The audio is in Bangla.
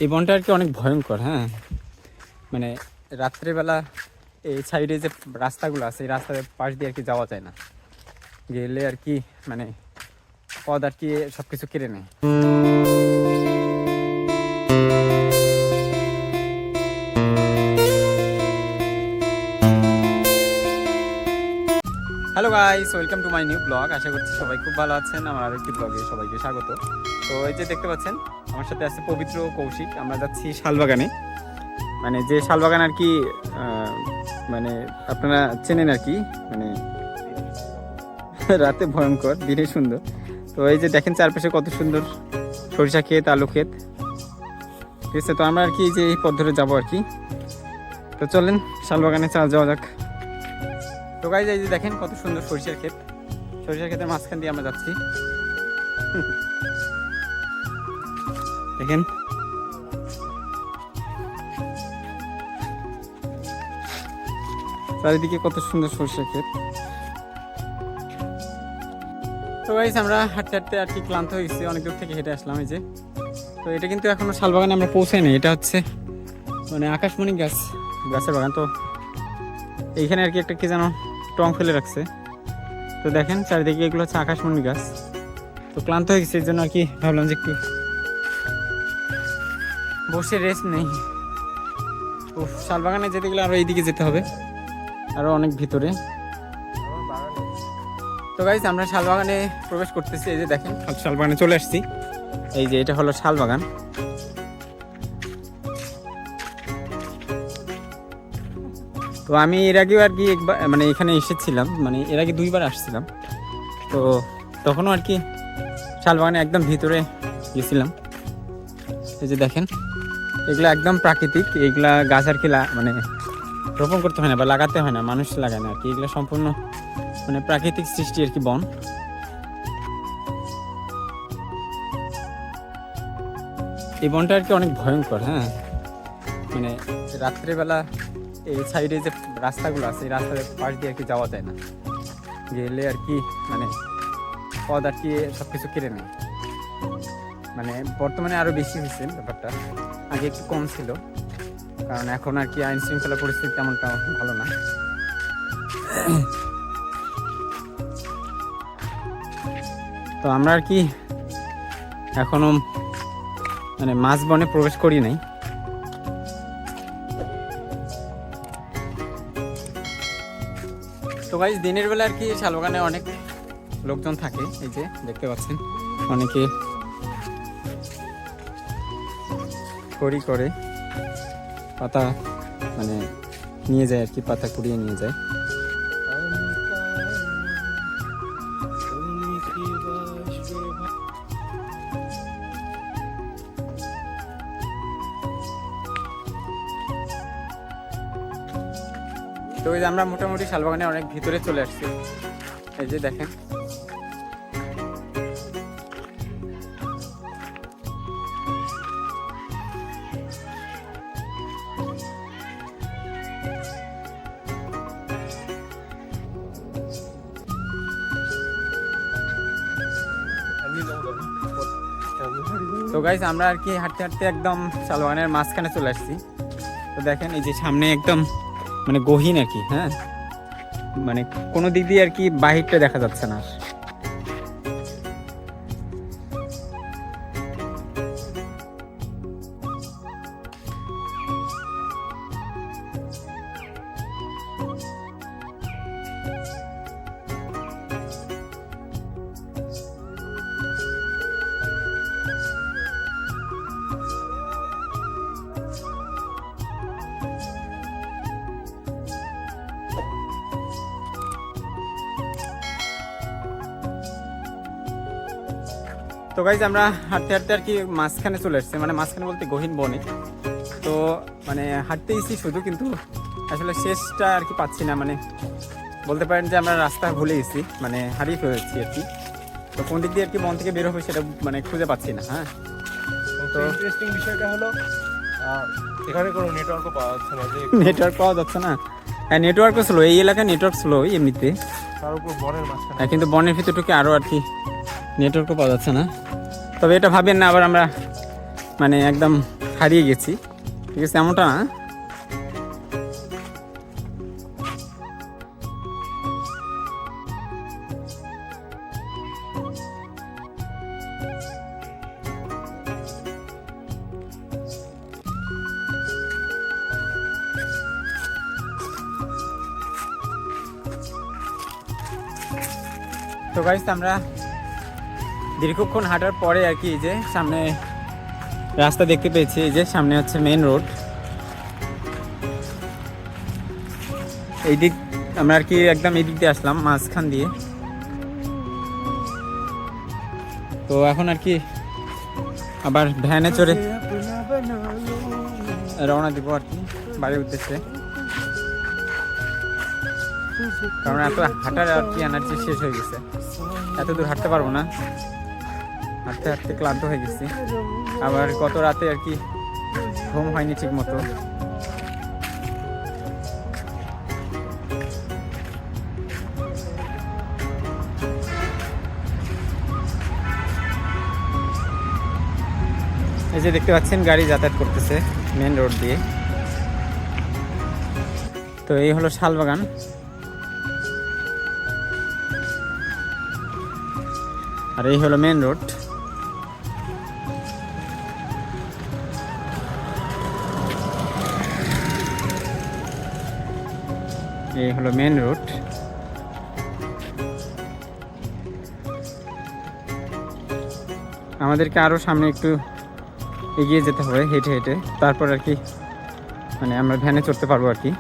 এই বনটা আর কি অনেক ভয়ঙ্কর। হ্যাঁ, মানে রাত্রেবেলা এই সাইডে যে রাস্তাগুলো আছে এই রাস্তার পাশ দিয়ে আর কি যাওয়া যায় না, গেলে আর কি মানে পথ আর কি সব কিছু কেড়ে নেয়। Hello guys, welcome to my new blog. আশা করছি সবাই খুব ভালো আছেন। আমার আরেকটি ব্লগে সবাইকে স্বাগত। তো এই যে দেখতে পাচ্ছেন আমার সাথে আছে পবিত্র, কৌশিক। আমরা যাচ্ছি শালবাগানে, মানে যে শালবাগান আর কি মানে আপনারা চেনেন আর কি, মানে রাতে ভয়ঙ্কর, দিনে সুন্দর। তো এই যে দেখেন চারপাশে কত সুন্দর সরিষা ক্ষেত, আলু ক্ষেত, ঠিক আছে। তো আমরা আর কি যে এই পথ ধরে যাবো আর কি। তো চলেন শালবাগানে যাওয়া যাক। তো গাইজ এই যে দেখেন কত সুন্দর সরিষার ক্ষেত, সরিষার ক্ষেতের মাঝখান দিয়ে আমরা যাচ্ছি। দেখেন চারিদিকে কত সুন্দর সরিষার ক্ষেত। তো গাইজ আমরা হাঁটতে হাঁটতে আর কি ক্লান্ত হয়ে গেছি, অনেক দূর থেকে হেঁটে আসলাম। এই যে তো এটা কিন্তু এখনো শালবাগানে আমরা পৌঁছাই নাই। এটা হচ্ছে মানে আকাশমণি গাছের বাগান। তো এইখানে আর কি একটা কি যেন টং ফেলে রাখছে। তো দেখেন চারিদিকে এগুলো হচ্ছে আকাশমণি গাছ। তো ক্লান্ত হয়ে গেছে, এই জন্য আর কি ভাবলাম যে একটু বসে রেস্ট নেই। তো শালবাগানে যেতে গেলে আরো এইদিকে যেতে হবে, আরো অনেক ভিতরে। তো গাইস আমরা শালবাগানে প্রবেশ করতেছি। এই যে দেখেন শালবাগানে চলে আসছি। এই যে এটা হলো শালবাগান। তো আমি এর আগেও আর কি একবার মানে এখানে এসেছিলাম, মানে এর আগে দুইবার আসছিলাম। তো তখনও আর কি শালবাগানে একদম ভিতরে গেছিলাম। এই যে দেখেন এগুলা একদম প্রাকৃতিক, এগুলা গাছ আর কি মানে রোপণ করতে হয় না বা লাগাতে হয় না, মানুষ লাগায় না আর কি। এগুলো সম্পূর্ণ মানে প্রাকৃতিক সৃষ্টি আর কি বন। এই বনটা আর কি অনেক ভয়ঙ্কর। হ্যাঁ, মানে রাত্রেবেলা এই সাইডে যে রাস্তাগুলো আছে এই রাস্তার পাশ দিয়ে আর কি যাওয়া যায় না, গেলে আর কি মানে পথ আর কি সব কিছু কেড়ে নেয়। মানে বর্তমানে আরো বেশি হয়েছে ব্যাপারটা, আগে একটু কম ছিল, কারণ এখন আর কি আইন শৃঙ্খলা পরিস্থিতি তেমনটা ভালো না। তো আমরা আর কি এখনো মানে মাঝ বনে প্রবেশ করি নাই। তো গাইস দিনের বেলা আর কি শালবাগানে অনেক লোকজন থাকে। এই যে দেখতে পাচ্ছেন অনেকে খড়ি করে পাতা মানে নিয়ে যায় আর কি, পাতা কুড়িয়ে নিয়ে যায়। তো ওই যে আমরা মোটামুটি শালবাগানে অনেক ভিতরে চলে আসছি। এই যে দেখেন তো গাইস আমরা আর কি হাঁটতে হাঁটতে একদম শালবাগানের মাঝখানে চলে আসছি। তো দেখেন এই যে সামনে একদম মানে গহীন আর কি। হ্যাঁ, মানে কোনো দিক দিয়ে আর কি বাহিরটা দেখা যাচ্ছে না। তো গাইজ আমরা হাঁটতে হাঁটতে আর কি মাঝখানে চলে আসছে, মানে মাঝখানে বলতে গহীন বনে। তো মানে হাঁটতে এসেছি শুধু, কিন্তু আসলে শেষটা আর কি পাচ্ছি না। মানে বলতে পারেন যে আমরা রাস্তা ভুলে গেছি, মানে হারিয়ে ফেলেছি আর কি। তো কোন দিক দিয়ে আর কি বন থেকে বের হবে সেটা মানে খুঁজে পাচ্ছি না। হ্যাঁ, তো ইন্টারেস্টিং বিষয়টা হলো এখানে কোনো নেটওয়ার্কও পাওয়া যাচ্ছে না। যে নেটওয়ার্ক পাওয়া যাচ্ছে না। হ্যাঁ, নেটওয়ার্কও স্লো, এই এলাকায় নেটওয়ার্ক স্লো এমনিতে, তার উপর বনের মাঝখানে। হ্যাঁ, কিন্তু বনের ভিতরটুকু আরও আর কি নেটওয়ার্কও পাওয়া যাচ্ছে না। তবে এটা ভাবেন না আবার আমরা মানে একদম হারিয়ে গেছি, ঠিক আছে, এমনটা না। তো গাইস আমরা দীর্ঘক্ষণ হাঁটার পরে আর কি এই যে সামনে রাস্তা দেখতে পেয়েছি, এই যে সামনে হচ্ছে মেন রোড। এই দিক আমরা আর কি একদম এই দিক দিয়ে আসলাম মাঝখান দিয়ে। তো এখন আর কি আবার ভ্যানে চড়ে রওনা দিব আর কি বাড়ির উদ্দেশ্যে, কারণ এত হাঁটার আর কি এনার্জি শেষ হয়ে গেছে, এত দূর হাঁটতে পারবো না, হাঁটতে হাঁটতে ক্লান্ত হয়ে গেছি। আবার গত রাতে আর কি ঘুম হয়নি ঠিক মতো। এই যে দেখতে পাচ্ছেন গাড়ি যাতায়াত করতেছে মেন রোড দিয়ে। তো এই হলো শালবাগান। আর এই হলো মেন রোড। এই হলো মেন রোড। আমাদেরকে আরো সামনে একটু এগিয়ে যেতে হবে হেঁটে হেঁটে, তারপর আর কি মানে আমরা ভ্যানে চড়তে পারবো আর কি।